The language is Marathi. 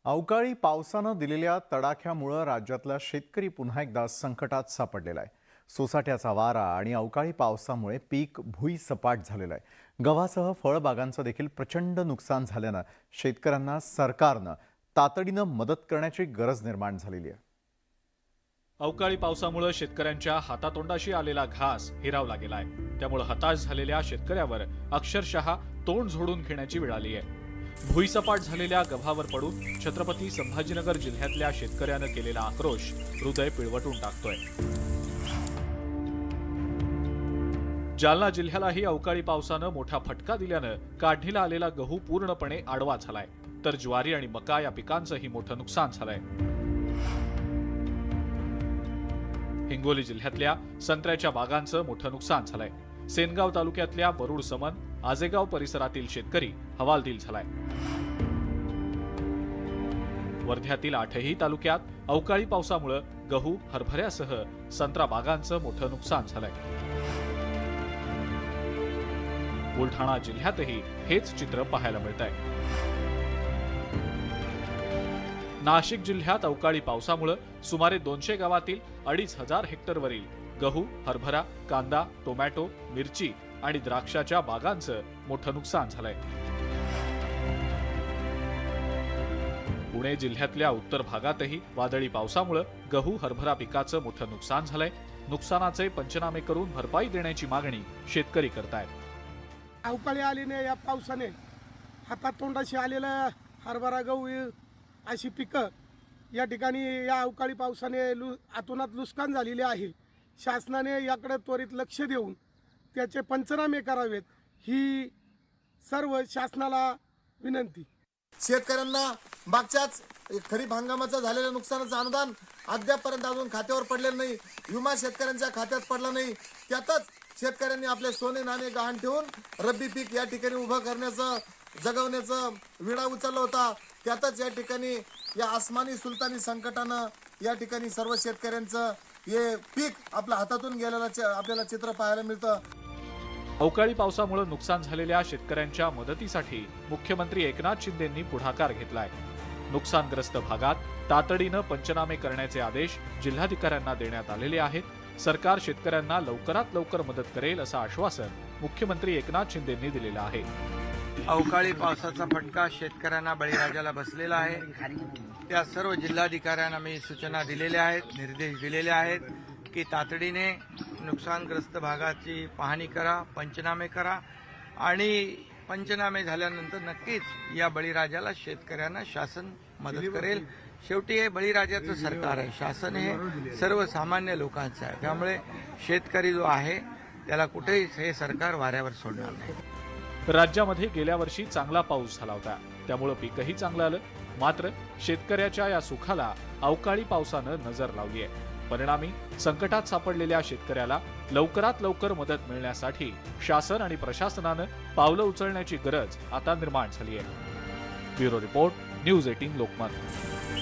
अवकाळी पावसानं दिलेल्या तडाख्यामुळे राज्यातला शेतकरी पुन्हा एकदा संकटात सापडलेला आहे। सोसाट्याचा वारा आणि अवकाळी पावसामुळे पीक भुईसपाट झालेलं आहे। गव्हासह फळबागांचं देखील प्रचंड नुकसान झाल्यानं शेतकऱ्यांना सरकारनं तातडीनं मदत करण्याची गरज निर्माण झालेली आहे। अवकाळी पावसामुळे शेतकऱ्यांच्या हातातोंडाशी आलेला घास हिरावला गेलाय। त्यामुळे हताश झालेल्या शेतकऱ्यावर अक्षरशः तोंड झोडून घेण्याची वेळ आली आहे। भुईसपाट झालेल्या गव्हावर पडून छत्रपती संभाजीनगर जिल्ह्यातल्या शेतकऱ्यानं केलेला आक्रोश हृदय पिळवटून टाकतोय। जालना जिल्ह्यालाही अवकाळी पावसानं मोठा फटका दिल्यानं काढणीला आलेला गहू पूर्णपणे आडवा झालाय, तर ज्वारी आणि मका या पिकांचंही मोठं नुकसान झालंय। हिंगोली जिल्ह्यातल्या संत्र्याच्या बागांचं मोठं नुकसान झालंय। सेनगाव तालुक्यातल्या वरुड समन, आजेगाव परिसरातील शेतकरी हवालदिल झालाय। वर्ध्यातील 8ही तालुक्यात अवकाळी पावसामुळे गहू, हरभऱ्यासह संत्रा बागांचं मोठं नुकसान झालंय। बुलढाणा जिल्ह्यातही हेच चित्र पाहायला मिळतंय। नाशिक जिल्ह्यात अवकाळी पावसामुळे सुमारे 200 गावातील 2500 हेक्टरवरील गहू, हरभरा, कांदा, टोमॅटो, मिरची आणि द्राक्षाच्या बागांचं मोठं नुकसान झालंय। पुणे जिल्ह्यातल्या उत्तर भागातही वादळी पावसामुळे गहू, हरभरा पिकाचं मोठं नुकसान झालंय। नुकसानाचे पंचनामे करून भरपाई देण्याची मागणी शेतकरी करतायत। अवकाळी आलीने या पावसाने हातात तोंडाशी आलेलं हरभरा, गहू अशी पिकं या ठिकाणी या अवकाळी पावसाने आतोनात नुकसान झालेले आहे। शासनाने याकडे त्वरित लक्ष देऊन त्याचे पंचनामे करावेत ही सर्व शासनाला विनंती। शेतकऱ्यांना मागच्याच खरीप हंगामाचं झालेलं नुकसानाचं अनुदान अद्यापपर्यंत अजून खात्यावर पडलेलं नाही। विमा शेतकऱ्यांच्या खात्यात पडला नाही। त्यातच शेतकऱ्यांनी आपले सोने नाणे गहाण ठेवून रब्बी पीक या ठिकाणी उभं करण्याचं, जगवण्याचं विडा उचलला होता। त्यातच या ठिकाणी या आसमानी सुलतानी संकटानं या ठिकाणी सर्व शेतकऱ्यांचं हे पीक आपल्या हातातून गेलेलं आपल्याला चित्र पाहायला मिळतं। अवकाळी पावसामुळे नुकसान झालेल्या शेतकऱ्यांच्या मदतीसाठी मुख्यमंत्री एकनाथ शिंदेंनी पुढाकार घेतलाय। नुकसानग्रस्त भागात तातडीनं पंचनामे करण्याचे आदेश जिल्हाधिकाऱ्यांना देण्यात आलेले आहेत। सरकार शेतकऱ्यांना लवकरात लवकर मदत करेल असं आश्वासन मुख्यमंत्री एकनाथ शिंदेंनी दिलेलं आहे। अवकाळी पावसाचा फटका शेतकऱ्यांना, बळीराजाला बसलेला आहे। त्या सर्व जिल्हाधिकाऱ्यांना मी सूचना दिलेल्या आहेत, निर्देश दिलेले आहेत की तातडीने नुकसानग्रस्त भागाची पाहणी करा, पंचनामे करा आणि पंचनामे झाल्यानंतर नक्कीच या बळीराजाला, शेतकऱ्यांना शासन मदत करेल। शेवटी हे बळीराजाचं सरकार आहे, शासन हे सर्वसामान्य लोकांचं आहे। त्यामुळे शेतकरी जो आहे त्याला कुठेही हे सरकार वाऱ्यावर सोडणार नाही। राज्यामध्ये गेल्या वर्षी चांगला पाऊस झाला होता, त्यामुळे पीकही चांगलं आलं। मात्र शेतकऱ्याच्या या सुखाला अवकाळी पावसानं नजर लावली आहे। परिणामी संकटात सापडलेल्या शेतकऱ्याला लवकरात लवकर मदत मिळण्यासाठी शासन आणि प्रशासनानं पावलं उचलण्याची गरज आता निर्माण झाली आहे। Bureau report, news 18 Lokmat.